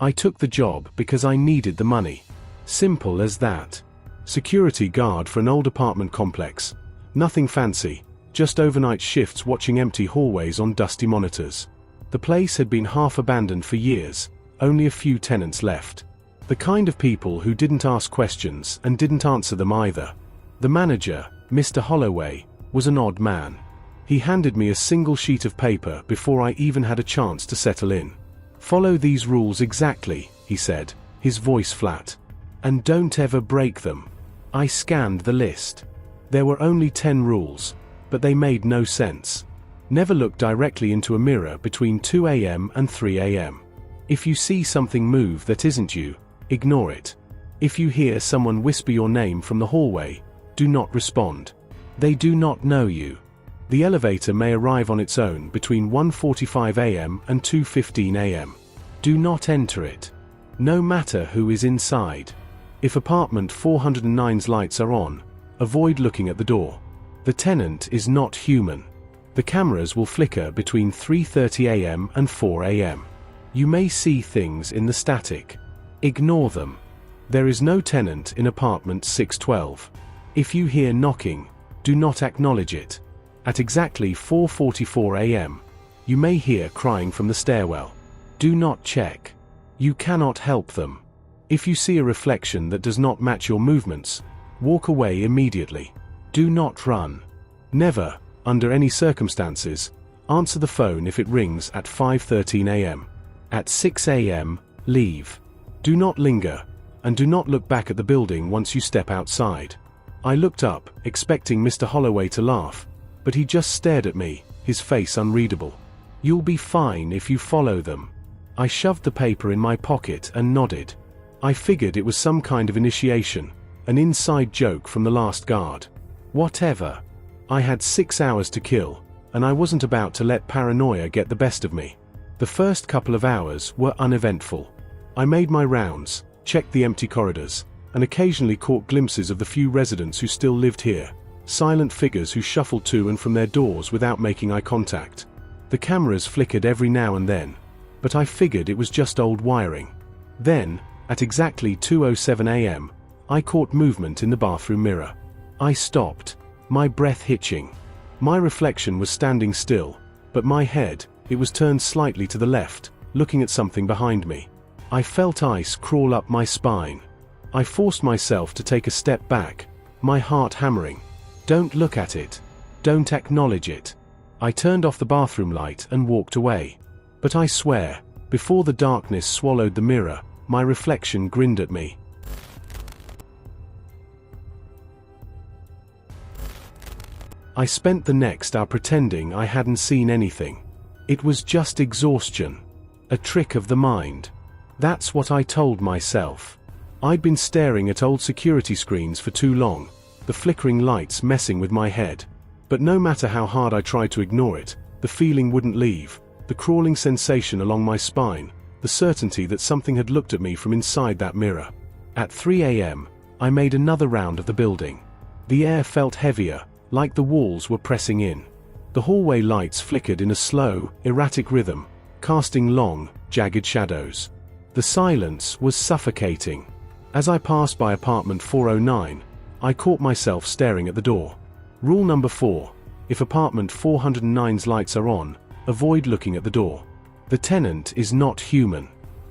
I took the job because I needed the money. Simple as that. Security guard for an old apartment complex. Nothing fancy, just overnight shifts watching empty hallways on dusty monitors. The place had been half abandoned for years, only a few tenants left. The kind of people who didn't ask questions and didn't answer them either. The manager, Mr. Holloway, was an odd man. He handed me a single sheet of paper before I even had a chance to settle in. "Follow these rules exactly," he said, his voice flat. "And don't ever break them." I scanned the list. There were only 10 rules, but they made no sense. Never look directly into a mirror between 2 a.m. and 3 a.m. If you see something move that isn't you, ignore it. If you hear someone whisper your name from the hallway, do not respond. They do not know you. The elevator may arrive on its own between 1:45 a.m. and 2:15 a.m. Do not enter it. No matter who is inside. If apartment 409's lights are on, avoid looking at the door. The tenant is not human. The cameras will flicker between 3:30 a.m. and 4 a.m. You may see things in the static. Ignore them. There is no tenant in apartment 612. If you hear knocking, do not acknowledge it. At exactly 4:44 a.m., you may hear crying from the stairwell. Do not check. You cannot help them. If you see a reflection that does not match your movements, walk away immediately. Do not run. Never, under any circumstances, answer the phone if it rings at 5:13 a.m. At 6 a.m., leave. Do not linger, and do not look back at the building once you step outside. I looked up, expecting Mr. Holloway to laugh, but he just stared at me, his face unreadable. "You'll be fine if you follow them." I shoved the paper in my pocket and nodded. I figured it was some kind of initiation, an inside joke from the last guard. Whatever. I had 6 hours to kill, and I wasn't about to let paranoia get the best of me. The first couple of hours were uneventful. I made my rounds, checked the empty corridors, and occasionally caught glimpses of the few residents who still lived here. Silent figures who shuffled to and from their doors without making eye contact. The cameras flickered every now and then, but I figured it was just old wiring. Then, at exactly 2:07 a.m., I caught movement in the bathroom mirror. I stopped, my breath hitching. My reflection was standing still, but my head, it was turned slightly to the left, looking at something behind me. I felt ice crawl up my spine. I forced myself to take a step back, my heart hammering. Don't look at it. Don't acknowledge it. I turned off the bathroom light and walked away. But I swear, before the darkness swallowed the mirror, my reflection grinned at me. I spent the next hour pretending I hadn't seen anything. It was just exhaustion. A trick of the mind. That's what I told myself. I'd been staring at old security screens for too long, the flickering lights messing with my head. But no matter how hard I tried to ignore it, the feeling wouldn't leave, the crawling sensation along my spine, the certainty that something had looked at me from inside that mirror. At 3 a.m., I made another round of the building. The air felt heavier, like the walls were pressing in. The hallway lights flickered in a slow, erratic rhythm, casting long, jagged shadows. The silence was suffocating. As I passed by apartment 409, I caught myself staring at the door. Rule number 4, if apartment 409's lights are on, avoid looking at the door. The tenant is not human.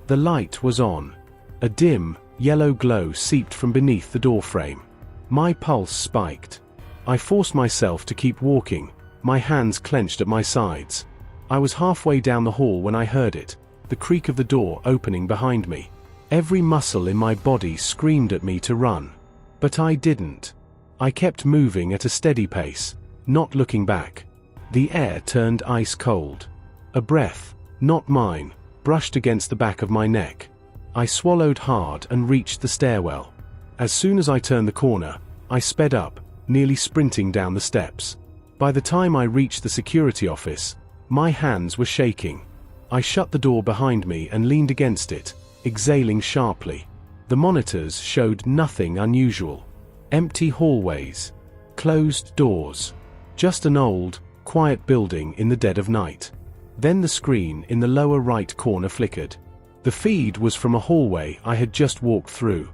The light was on. A dim, yellow glow seeped from beneath the doorframe. My pulse spiked. I forced myself to keep walking, my hands clenched at my sides. I was halfway down the hall when I heard it, the creak of the door opening behind me. Every muscle in my body screamed at me to run. But I didn't. I kept moving at a steady pace, not looking back. The air turned ice cold. A breath, not mine, brushed against the back of my neck. I swallowed hard and reached the stairwell. As soon as I turned the corner, I sped up, nearly sprinting down the steps. By the time I reached the security office, my hands were shaking. I shut the door behind me and leaned against it, exhaling sharply. The monitors showed nothing unusual. Empty hallways. Closed doors. Just an old, quiet building in the dead of night. Then the screen in the lower right corner flickered. The feed was from a hallway I had just walked through,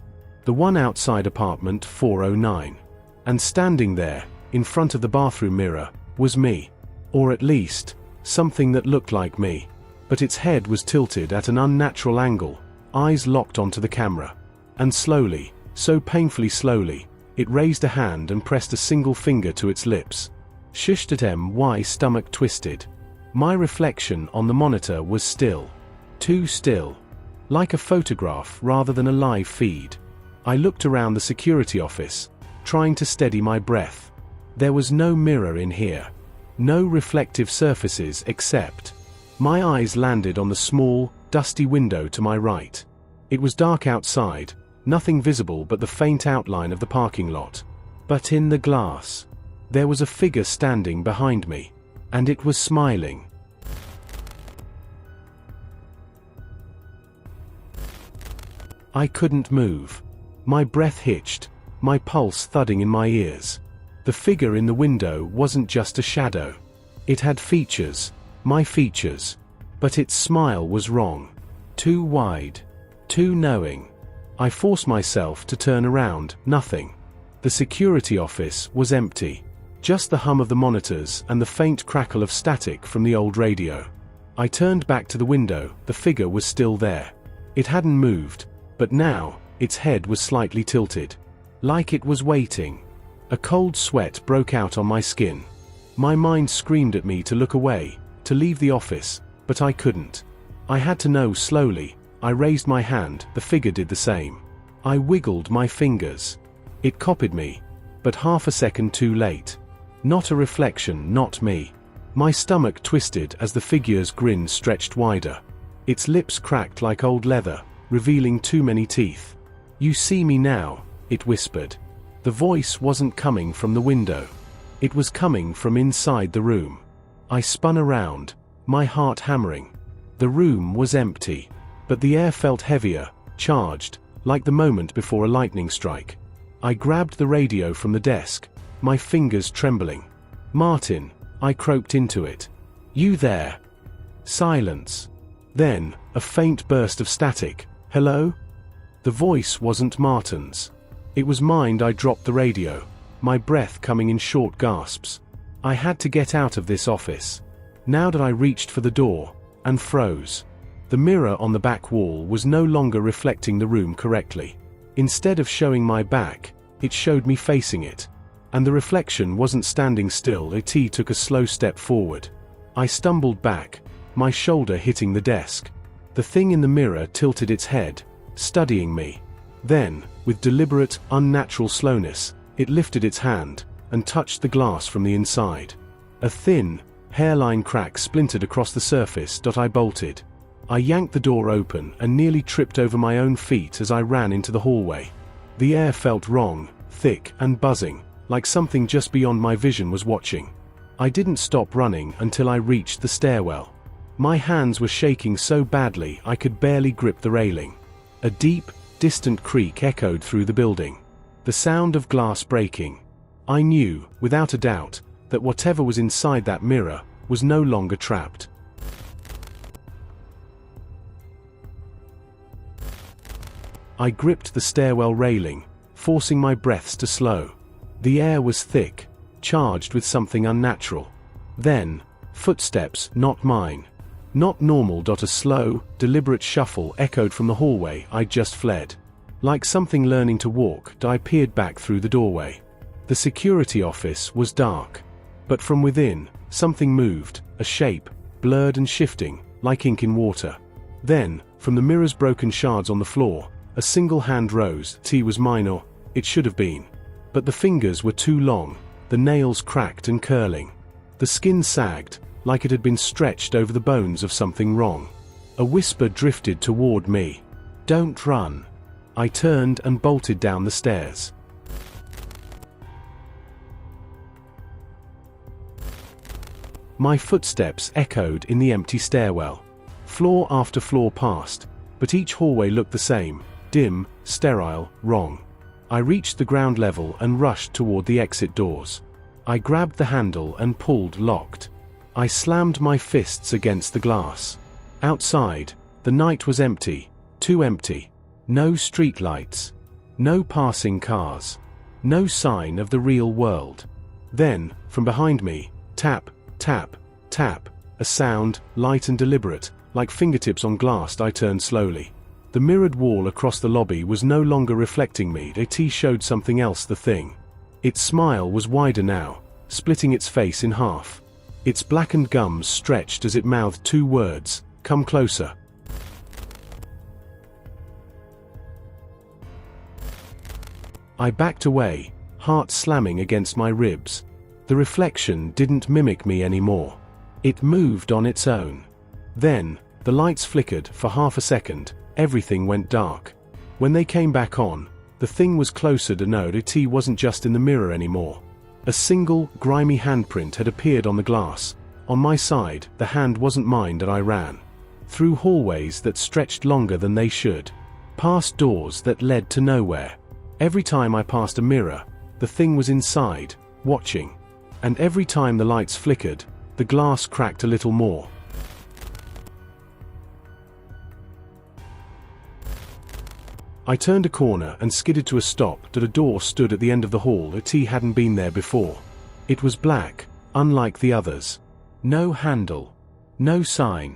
the one outside apartment 409. And standing there, in front of the bathroom mirror, was me. Or at least, something that looked like me. But its head was tilted at an unnatural angle, eyes locked onto the camera. And slowly, so painfully slowly, it raised a hand and pressed a single finger to its lips. Shushed at my stomach twisted. My reflection on the monitor was still. Too still. Like a photograph rather than a live feed. I looked around the security office, trying to steady my breath. There was no mirror in here. No reflective surfaces except. My eyes landed on the small, dusty window to my right. It was dark outside, nothing visible but the faint outline of the parking lot. But in the glass, there was a figure standing behind me, and it was smiling. I couldn't move. My breath hitched, my pulse thudding in my ears. The figure in the window wasn't just a shadow. It had features, my features. But its smile was wrong. Too wide. Too knowing. I forced myself to turn around, nothing. The security office was empty. Just the hum of the monitors and the faint crackle of static from the old radio. I turned back to the window, the figure was still there. It hadn't moved. But now, its head was slightly tilted. Like it was waiting. A cold sweat broke out on my skin. My mind screamed at me to look away, to leave the office, but I couldn't. I had to know slowly. I raised my hand, the figure did the same. I wiggled my fingers. It copied me, but half a second too late. Not a reflection, not me. My stomach twisted as the figure's grin stretched wider. Its lips cracked like old leather, revealing too many teeth. "You see me now," it whispered. The voice wasn't coming from the window. It was coming from inside the room. I spun around, my heart hammering. The room was empty, but the air felt heavier, charged, like the moment before a lightning strike. I grabbed the radio from the desk, my fingers trembling. "Martin," I croaked into it. "You there?" Silence. Then, a faint burst of static. "Hello?" The voice wasn't Martin's. It was mine. I dropped the radio, my breath coming in short gasps. I had to get out of this office. Now that I reached for the door, and froze. The mirror on the back wall was no longer reflecting the room correctly. Instead of showing my back, it showed me facing it. And the reflection wasn't standing still. It took a slow step forward. I stumbled back, my shoulder hitting the desk. The thing in the mirror tilted its head, studying me. Then, with deliberate, unnatural slowness, it lifted its hand, and touched the glass from the inside. A thin, hairline crack splintered across the surface. I bolted. I yanked the door open and nearly tripped over my own feet as I ran into the hallway. The air felt wrong, thick and buzzing, like something just beyond my vision was watching. I didn't stop running until I reached the stairwell. My hands were shaking so badly I could barely grip the railing. A deep, distant creak echoed through the building. The sound of glass breaking. I knew, without a doubt, that whatever was inside that mirror was no longer trapped. I gripped the stairwell railing, forcing my breaths to slow. The air was thick, charged with something unnatural. Then, footsteps, not mine. Not normal. A slow, deliberate shuffle echoed from the hallway I'd just fled. Like something learning to walk, I peered back through the doorway. The security office was dark. But from within, something moved, a shape, blurred and shifting, like ink in water. Then, from the mirror's broken shards on the floor, a single hand rose. It was mine, or it should have been. But the fingers were too long, the nails cracked and curling. The skin sagged, like it had been stretched over the bones of something wrong. A whisper drifted toward me. "Don't run." I turned and bolted down the stairs. My footsteps echoed in the empty stairwell. Floor after floor passed, but each hallway looked the same, dim, sterile, wrong. I reached the ground level and rushed toward the exit doors. I grabbed the handle and pulled, locked. I slammed my fists against the glass. Outside, The night was empty, too empty. No street lights. No passing cars. No sign of the real world. Then, from behind me, tap, tap, tap, a sound, light and deliberate, like fingertips on glass. I turned slowly. The mirrored wall across the lobby was no longer reflecting me. It showed something else. The thing. Its smile was wider now, splitting its face in half. Its blackened gums stretched as it mouthed two words, "Come closer." I backed away, heart slamming against my ribs. The reflection didn't mimic me anymore. It moved on its own. Then, the lights flickered for half a second, everything went dark. When they came back on, the thing was closer. It wasn't just in the mirror anymore. A single, grimy handprint had appeared on the glass. On my side, the hand wasn't mine. I ran. Through hallways that stretched longer than they should. Past doors that led to nowhere. Every time I passed a mirror, the thing was inside, watching. And every time the lights flickered, the glass cracked a little more. I turned a corner and skidded to a stop. A door stood at the end of the hall. It hadn't been there before. It was black, unlike the others. No handle. No sign.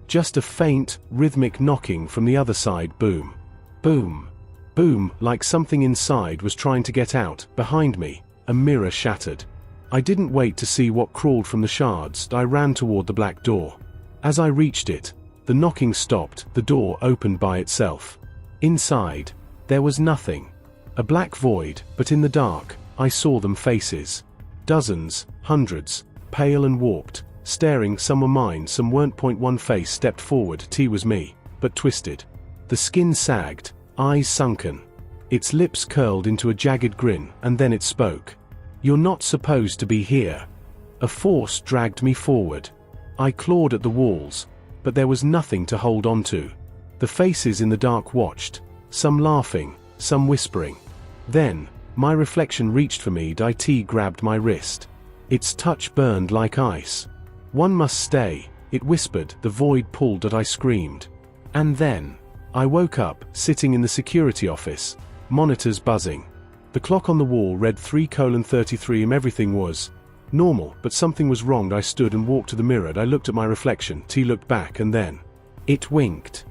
Just a faint, rhythmic knocking from the other side. Boom. Boom. Boom, like something inside was trying to get out. Behind me, a mirror shattered. I didn't wait to see what crawled from the shards. I ran toward the black door. As I reached it, the knocking stopped. The door opened by itself. Inside, there was nothing. A black void, but in the dark, I saw them faces. Dozens, hundreds, pale and warped, staring. Some were mine, some weren't. One face stepped forward. It was me, but twisted. The skin sagged, eyes sunken. Its lips curled into a jagged grin, and then it spoke. "You're not supposed to be here." A force dragged me forward. I clawed at the walls, but there was nothing to hold on to. The faces in the dark watched, some laughing, some whispering. Then, my reflection reached for me. It grabbed my wrist. Its touch burned like ice. "One must stay," it whispered. The void pulled. I screamed. And then, I woke up, sitting in the security office, monitors buzzing. The clock on the wall read 3:33 am. Everything was normal, but something was wrong. I stood and walked to the mirror. I looked at my reflection. Looked back, and then it winked.